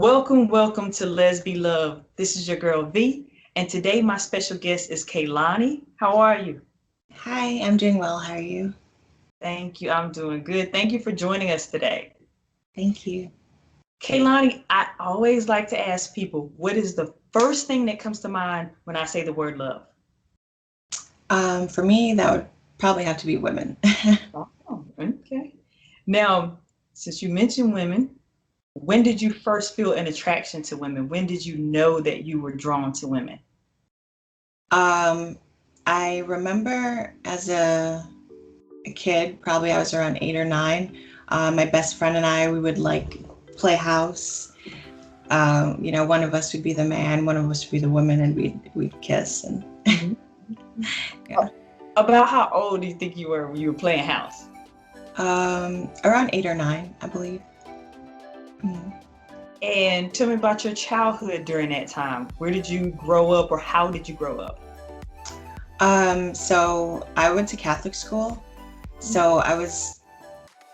Welcome to Lesbian Love. This is your girl V, and today my special guest is Kaylani. How are you? Hi, I'm doing well. How are you? Thank you. I'm doing good. Thank you for joining us today. Thank you. Kaylani, I always like to ask people, what is the first thing that comes to mind when I say the word love? For me, that would probably have to be women. Oh, okay. Now, since you mentioned women, when did you first feel an attraction to women? When did you know that you were drawn to women? um, I remember as a kid, probably I was around 8 or 9. My best friend and I, we would like play house. One of us would be the man, one of us would be the woman, and we'd kiss and Mhm. yeah. About how old do you think you were when you were playing house? Around 8 or 9, I believe. Mhm. And tell me about your childhood during that time. Where did you grow up, or how did you grow up? So I went to Catholic school, so I was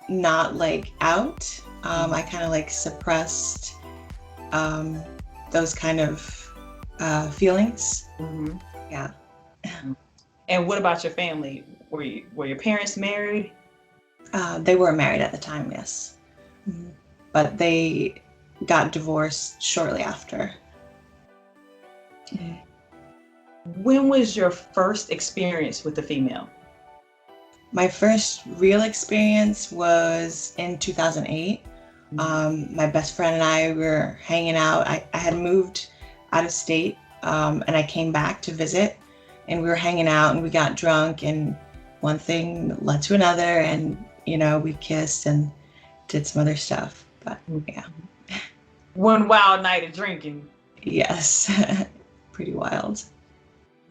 not like out. I kind of like suppressed um, those kind of feelings. Mm-hmm. Yeah. And what about your family? Were your parents married? They were married at the time, yes. Mhm. But they got divorced shortly after. When was your first experience with a female? My first real experience was in 2008. My best friend and I were hanging out. I had moved out of state, and I came back to visit, and we were hanging out and we got drunk, and one thing led to another, and we kissed and did some other stuff. But yeah, One wild night of drinking. yes, pretty wild.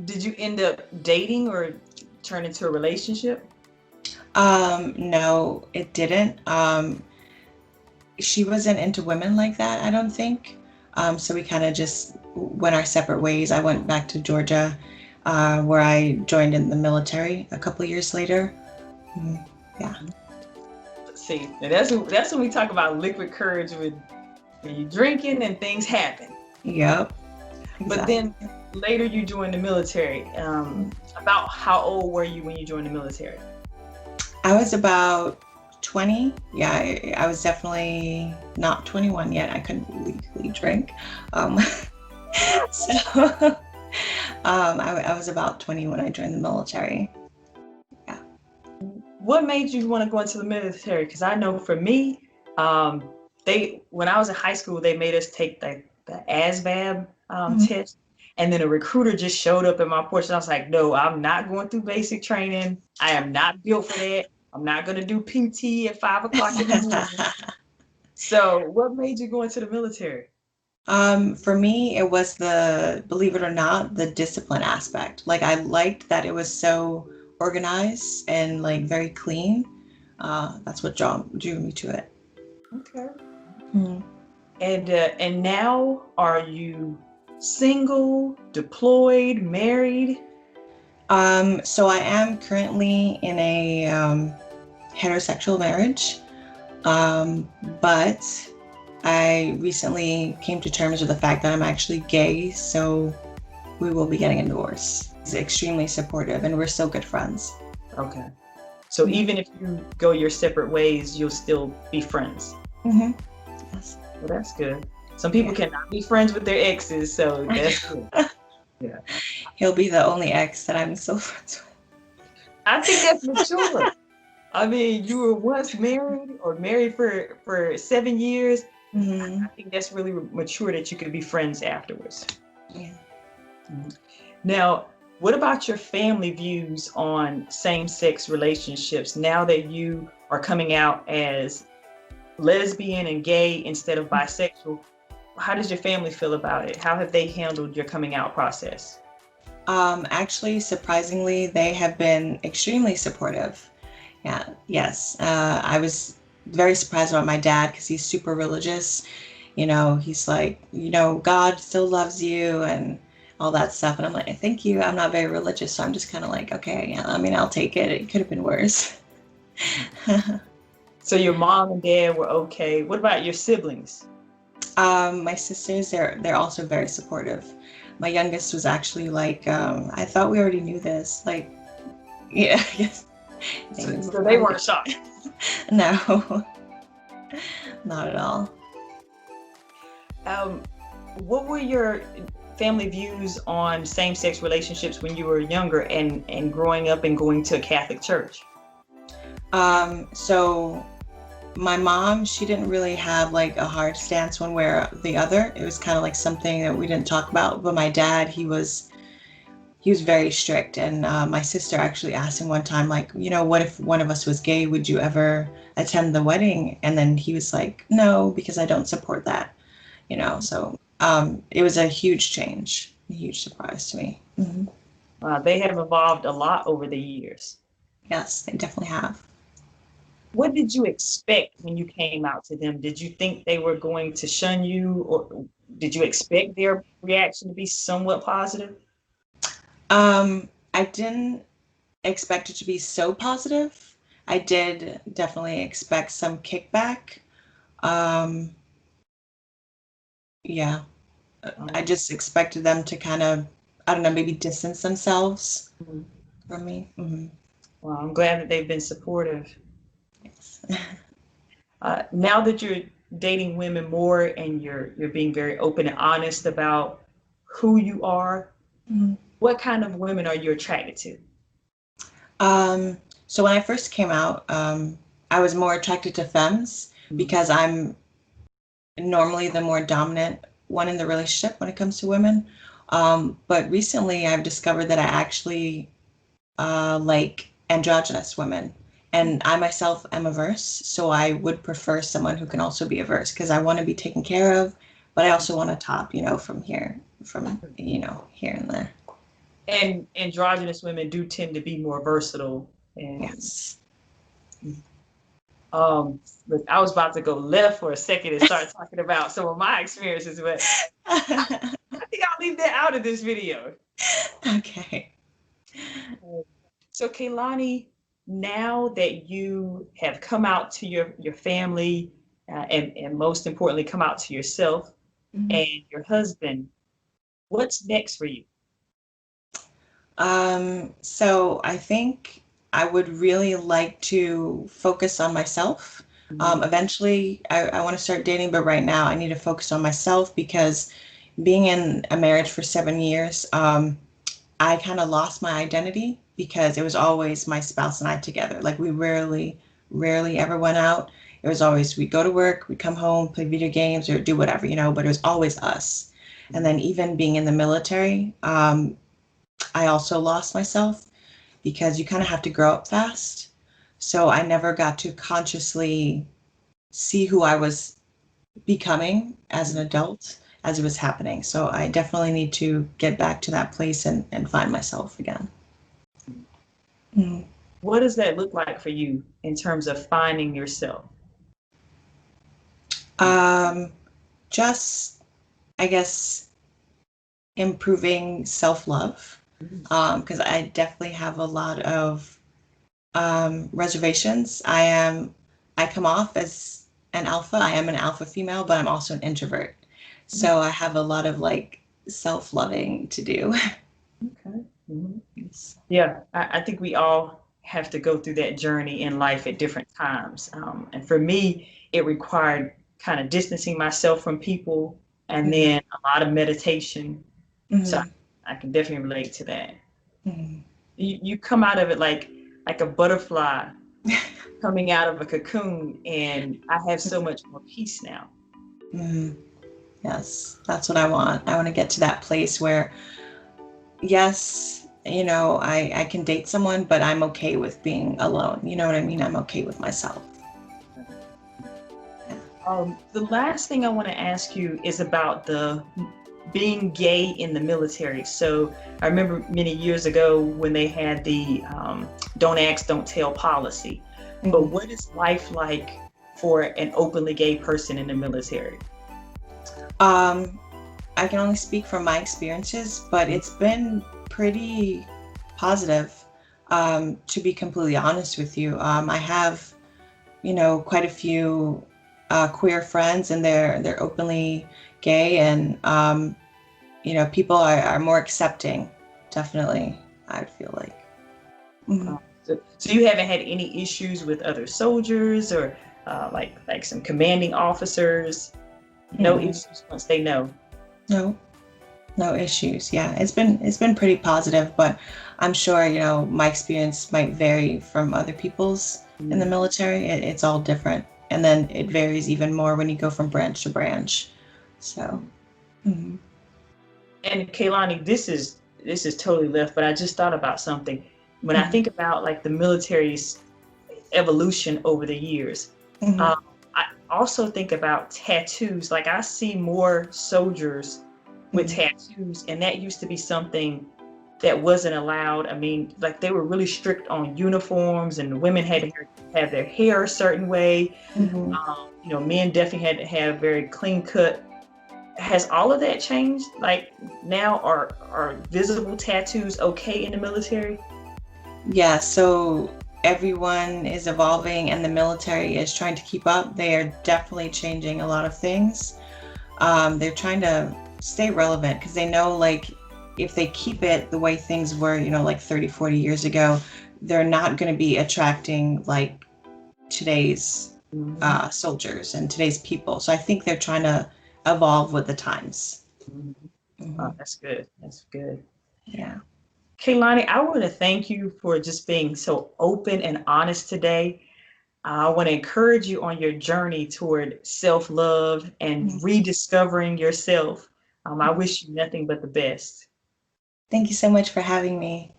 Did you end up dating or turn into a relationship? No, it didn't. She wasn't into women like that, I don't think. So we kind of just went our separate ways. I went back to Georgia, where I joined in the military a couple of years later. Yeah. See, that's when we talk about liquid courage when you're drinking and things happen. Yep. But Exactly. then later you joined the military. About how old were you when you joined the military? I was about 20. Yeah, I was definitely not 21 yet. I couldn't legally drink. Um, so I was about 20 when I joined the military. Yeah. What made you want to go into the military? Because I know for me, they when I was in high school, they made us take the ASVAB Mhm. test, and then a recruiter just showed up at my porch, and I was like, no, I'm not going through basic training. I am not built for that. I'm not going to do PT at 5 o'clock in the morning. So, what made you go into the military? For me, it was believe it or not, the discipline aspect. Like I liked that it was so organized and like very clean. That's what drew me to it. Okay. Mhm. And now, are you single, deployed, married? So I am currently in a heterosexual marriage, but I recently came to terms with the fact that I'm actually gay, so we will be getting a divorce. He's extremely supportive, and we're still good friends. Okay. So even if you go your separate ways, you'll still be friends. Mm-hmm. Yes. Well, that's good. Some people Yeah. cannot be friends with their exes, so that's good. Yeah. He'll be the only ex that I'm still friends I think that's mature. I mean, you were once married or married for 7 years. with. I think that's really mature that you could be friends afterwards. Yeah. Mhm. Now, what about your family views on same-sex relationships now that you are coming out as lesbian and gay instead of bisexual? How does your family feel about it? How have they handled your coming out process? Actually, surprisingly, they have been extremely supportive. Yeah, yes. I was very surprised about my dad because he's super religious. He's like, God still loves you and all that stuff. And I'm like, thank you. I'm not very religious, so I'm just kind of like, okay, yeah, I mean, I'll take it. It could have been worse. So your mom and dad were okay. What about your siblings? My sisters, they're also very supportive. My youngest was actually like, I thought we already knew this. Like, yeah, I guess. So, Maybe so they before weren't shocked. no, not at all. Um, what were your family views on same-sex relationships when you were younger and growing up and going to a Catholic church? So my mom, she didn't really have like a hard stance one way or the other. It was kind of like something that we didn't talk about. But my dad, he was very strict, and my sister actually asked him one time, like, what if one of us was gay? Would you ever attend the wedding? And then he was like, no, because I don't support that. So it was a huge change, a huge surprise to me. Hmm. They have evolved a lot over the years. Yes, they definitely have. What did you expect when you came out to them? Did you think they were going to shun you, or did you expect their reaction to be somewhat positive? I didn't expect it to be so positive. I did definitely expect some kickback. Um, yeah, I Um, just expected them to kind of, I don't know, maybe distance themselves mhm. from me. Hmm. Well, I'm glad that they've been supportive. Yes. Now that you're dating women more and you're being very open and honest about who you are, Mhm. what kind of women are you attracted to? Um, so when I first came out, I was more attracted to femmes Mm. because I'm normally the more dominant one in the relationship when it comes to women. But recently I've discovered that I actually like androgynous women. And I myself am averse, so I would prefer someone who can also be averse because I want to be taken care of, but I also want to top, from here, here and there. And androgynous women do tend to be more versatile. And Yes. look, I was about to go left for a second and start talking about some of my experiences, but I think I'll leave that out of this video. Okay. So, Kaylani, now that you have come out to your family, and most importantly, come out to yourself Mhm. and your husband, what's next for you? So I think I would really like to focus on myself. Mhm. Eventually, I want to start dating, but right now I need to focus on myself because being in a marriage for 7 years, I kind of lost my identity because it was always my spouse and I together. Like we rarely ever went out. It was always we'd go to work, we'd come home, play video games or do whatever, but it was always us. And then even being in the military, I also lost myself because you kind of have to grow up fast. So I never got to consciously see who I was becoming as an adult as it was happening. So I definitely need to get back to that place and find myself again. Mm. What does that look like for you in terms of finding yourself? Um, just, I guess, improving self love Mhm. because I definitely have a lot of reservations. I come off as an alpha. I am an alpha female, but I'm also an introvert. So I have a lot of like self-loving to do. Okay. Mhm. Yeah, I think we all have to go through that journey in life at different times. And for me, it required kind of distancing myself from people and Mhm. then a lot of meditation. So Mhm. I can definitely relate to that. Mhm. You come out of it like a butterfly coming out of a cocoon, and I have so much more peace now. Mhm. Yes, that's what I want. I want to get to that place where, yes, I can date someone, but I'm okay with being alone. You know what I mean? I'm okay with myself. Yeah. The last thing I want to ask you is about the being gay in the military. So I remember many years ago when they had the don't ask, don't tell policy. But Mhm. what is life like for an openly gay person in the military? Um, I can only speak from my experiences, but it's been pretty positive, to be completely honest with you. I have, quite a few queer friends, and they're openly gay, and people are more accepting. Definitely, I feel like. Mhm. So you haven't had any issues with other soldiers or like some commanding officers? No Mhm. issues once they know. No, no issues. Yeah, it's been pretty positive, but I'm sure my experience might vary from other people's in the Mm. military. It's all different, and then it varies even more when you go from branch to branch. So. Mhm. And Kaylani, this is totally left, but I just thought about something. When I Mhm. think about like the military's evolution over the years, Mhm. um, I also think about tattoos. Like I see more soldiers with Mhm. tattoos, and that used to be something that wasn't allowed. I mean, like they were really strict on uniforms, and the women had to have their hair a certain way. Mhm. Men definitely had to have very clean cut. Has all of that changed? Like now, are visible tattoos okay in the military? Yeah, so everyone is evolving and the military is trying to keep up. They are definitely changing a lot of things. They're trying to stay relevant because they know, like, if they keep it the way things were, like 30, 40 years ago, they're not going to be attracting like today's Mm-hmm. soldiers and today's people. So I think they're trying to evolve with the times. Mm-hmm. Hmm. Oh, that's good. That's good. Yeah. Kaylani, I want to thank you for just being so open and honest today. I want to encourage you on your journey toward self love and Mhm. rediscovering yourself. I wish you nothing but the best. Thank you so much for having me.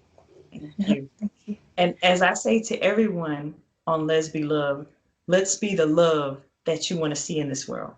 Thank you. Thank you. And as I say to everyone on Lesbi Love, let's be the love that you want to see in this world.